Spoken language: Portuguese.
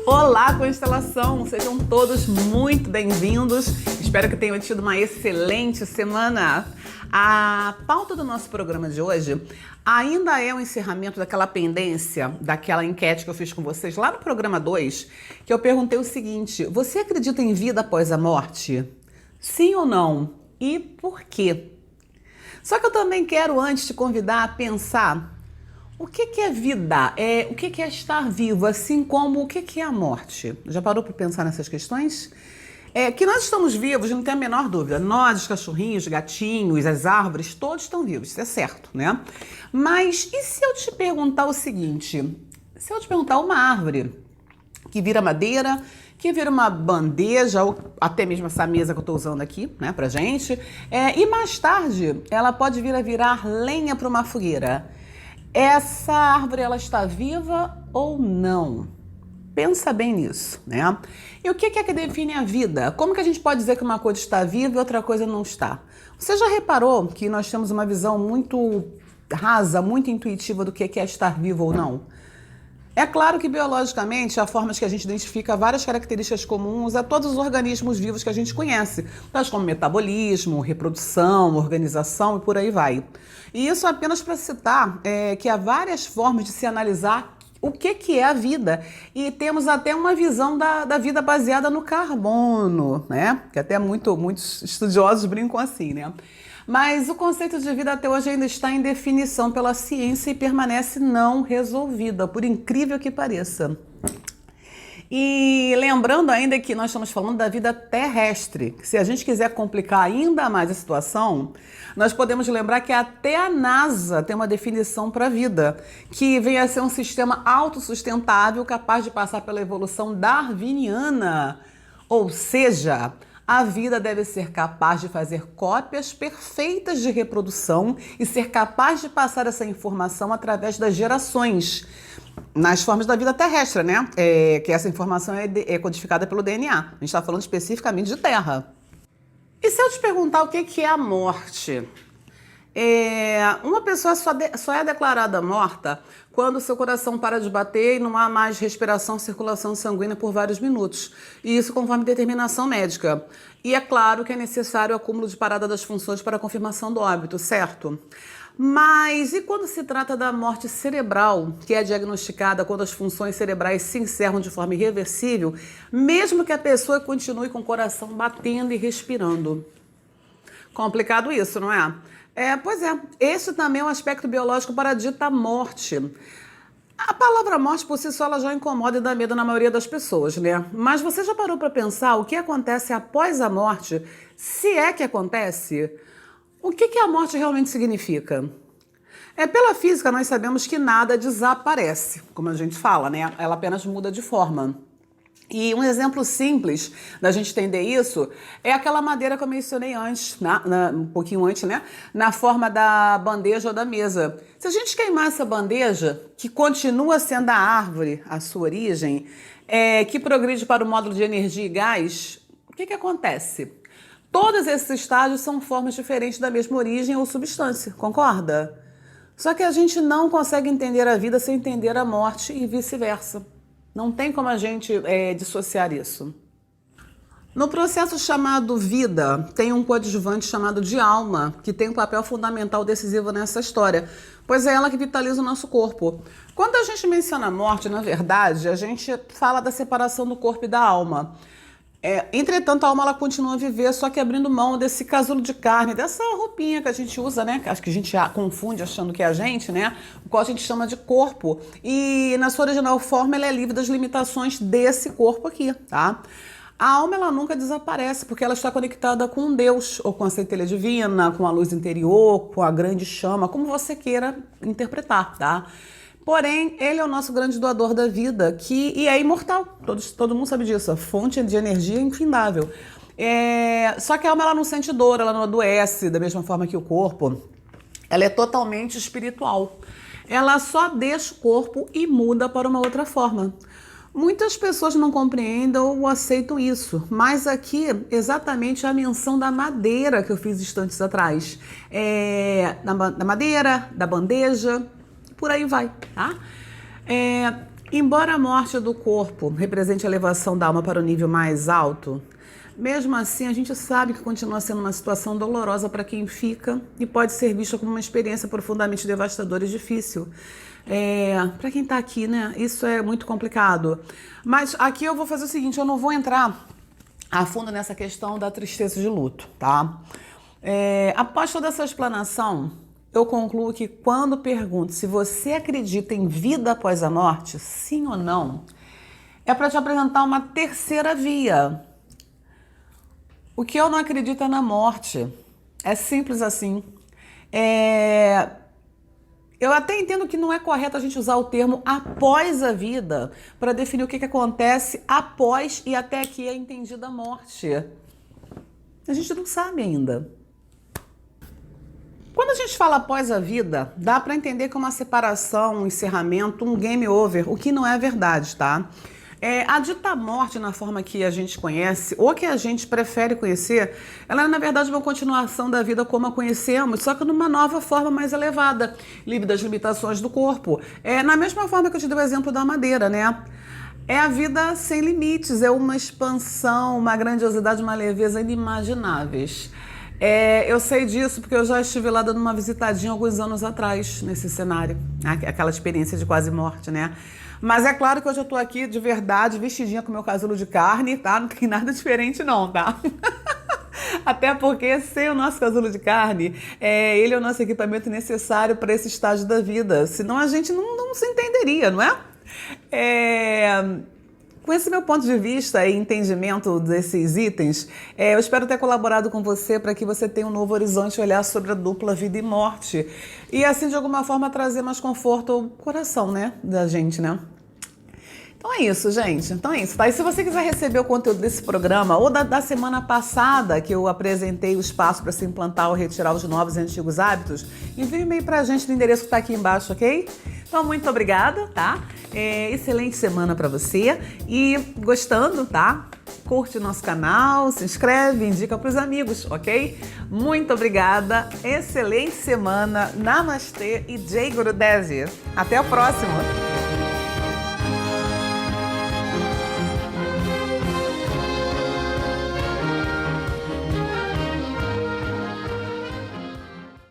Olá, Constelação! Sejam todos muito bem-vindos. Espero que tenham tido uma excelente semana. A pauta do nosso programa de hoje ainda é o encerramento daquela pendência, daquela enquete que eu fiz com vocês lá no programa 2, que eu perguntei o seguinte: você acredita em vida após a morte? Sim ou não? E por quê? Só que eu também quero antes te convidar a pensar o que é vida? O que é estar vivo, assim como o que é a morte? Já parou para pensar nessas questões? Que nós estamos vivos, não tem a menor dúvida. Nós, os cachorrinhos, gatinhos, as árvores, todos estão vivos, isso é certo, né? Mas e se eu te perguntar o seguinte? Se eu te perguntar uma árvore que vira madeira, que vira uma bandeja, ou até mesmo essa mesa que eu estou usando aqui, né, pra gente, e mais tarde ela pode vir a virar lenha para uma fogueira. Essa árvore, ela está viva ou não? Pensa bem nisso, né? E o que é que define a vida? Como que a gente pode dizer que uma coisa está viva e outra coisa não está? Você já reparou que nós temos uma visão muito rasa, muito intuitiva do que é estar vivo ou não? É claro que biologicamente há formas que a gente identifica várias características comuns a todos os organismos vivos que a gente conhece, tais como metabolismo, reprodução, organização e por aí vai. E isso apenas para citar que há várias formas de se analisar o que é a vida. E temos até uma visão da vida baseada no carbono, né? Que até muitos estudiosos brincam assim, né? Mas o conceito de vida até hoje ainda está em definição pela ciência e permanece não resolvida, por incrível que pareça. E lembrando ainda que nós estamos falando da vida terrestre. Se a gente quiser complicar ainda mais a situação, nós podemos lembrar que até a NASA tem uma definição para a vida, que vem a ser um sistema autossustentável capaz de passar pela evolução darwiniana. Ou seja, a vida deve ser capaz de fazer cópias perfeitas de reprodução e ser capaz de passar essa informação através das gerações, nas formas da vida terrestre, né? Que essa informação é codificada pelo DNA. A gente está falando especificamente de Terra. E se eu te perguntar o que é a morte? Uma pessoa só é declarada morta quando seu coração para de bater e não há mais respiração, circulação sanguínea por vários minutos. E isso conforme determinação médica. E é claro que é necessário o acúmulo de parada das funções para a confirmação do óbito, certo? Mas e quando se trata da morte cerebral, que é diagnosticada quando as funções cerebrais se encerram de forma irreversível, mesmo que a pessoa continue com o coração batendo e respirando? Complicado isso, não é? Pois é, esse também é um aspecto biológico para a dita morte. A palavra morte por si só ela já incomoda e dá medo na maioria das pessoas, né? Mas você já parou para pensar o que acontece após a morte? Se é que acontece? O que a morte realmente significa? Pela física nós sabemos que nada desaparece, como a gente fala, né? Ela apenas muda de forma. E um exemplo simples da gente entender isso é aquela madeira que eu mencionei antes, um pouquinho antes, né? Na forma da bandeja ou da mesa. Se a gente queimar essa bandeja, que continua sendo a árvore, a sua origem, que progride para o módulo de energia e gás, o que acontece? Todos esses estágios são formas diferentes da mesma origem ou substância, concorda? Só que a gente não consegue entender a vida sem entender a morte e vice-versa. Não tem como a gente dissociar isso. No processo chamado vida, tem um coadjuvante chamado de alma, que tem um papel fundamental decisivo nessa história, pois é ela que vitaliza o nosso corpo. Quando a gente menciona a morte, na verdade, a gente fala da separação do corpo e da alma. Entretanto, a alma ela continua a viver, só que abrindo mão desse casulo de carne, dessa roupinha que a gente usa, né? Acho que a gente confunde achando que é a gente, né? O qual a gente chama de corpo. E na sua original forma, ela é livre das limitações desse corpo aqui, tá? A alma, ela nunca desaparece, porque ela está conectada com Deus, ou com a centelha divina, com a luz interior, com a grande chama, como você queira interpretar, tá? Porém, ele é o nosso grande doador da vida, e é imortal. Todo mundo sabe disso. A fonte de energia é infindável. Só que a alma ela não sente dor, ela não adoece da mesma forma que o corpo. Ela é totalmente espiritual. Ela só deixa o corpo e muda para uma outra forma. Muitas pessoas não compreendem ou aceitam isso, mas aqui exatamente a menção da madeira que eu fiz instantes atrás. Da madeira, da bandeja, por aí vai, tá? Embora a morte do corpo represente a elevação da alma para o nível mais alto, mesmo assim a gente sabe que continua sendo uma situação dolorosa para quem fica e pode ser vista como uma experiência profundamente devastadora e difícil. Para quem tá aqui, né? Isso é muito complicado. Mas aqui eu vou fazer o seguinte, eu não vou entrar a fundo nessa questão da tristeza de luto, tá? Após toda essa explanação, eu concluo que quando pergunto se você acredita em vida após a morte, sim ou não, é para te apresentar uma terceira via. O que eu não acredito é na morte. É simples assim. Eu até entendo que não é correto a gente usar o termo após a vida para definir o que acontece após e até aqui é entendida a morte. A gente não sabe ainda. Quando a gente fala após a vida, dá para entender que é uma separação, um encerramento, um game over, o que não é verdade, tá? A dita morte, na forma que a gente conhece, ou que a gente prefere conhecer, ela é, na verdade, uma continuação da vida como a conhecemos, só que numa nova forma mais elevada, livre das limitações do corpo. Na mesma forma que eu te dei o exemplo da madeira, né? É a vida sem limites, é uma expansão, uma grandiosidade, uma leveza inimagináveis. Eu sei disso porque eu já estive lá dando uma visitadinha alguns anos atrás, nesse cenário, aquela experiência de quase morte, né? Mas é claro que hoje eu tô aqui de verdade, vestidinha com meu casulo de carne, tá? Não tem nada diferente não, tá? Até porque sem o nosso casulo de carne, ele é o nosso equipamento necessário para esse estágio da vida. Senão a gente não se entenderia, não é? Com esse meu ponto de vista e entendimento desses itens, eu espero ter colaborado com você para que você tenha um novo horizonte, olhar sobre a dupla vida e morte. E assim, de alguma forma, trazer mais conforto ao coração, né, da gente, né? Então é isso, gente. Então é isso, tá? E se você quiser receber o conteúdo desse programa ou da semana passada, que eu apresentei o espaço para se implantar ou retirar os novos e antigos hábitos, envie um e-mail pra gente no endereço que tá aqui embaixo, ok? Então, muito obrigada, tá? Excelente semana para você. E gostando, tá? Curte o nosso canal, se inscreve, indica pros amigos, ok? Muito obrigada. Excelente semana. Namastê e Jai Gurudeva. Até a próxima.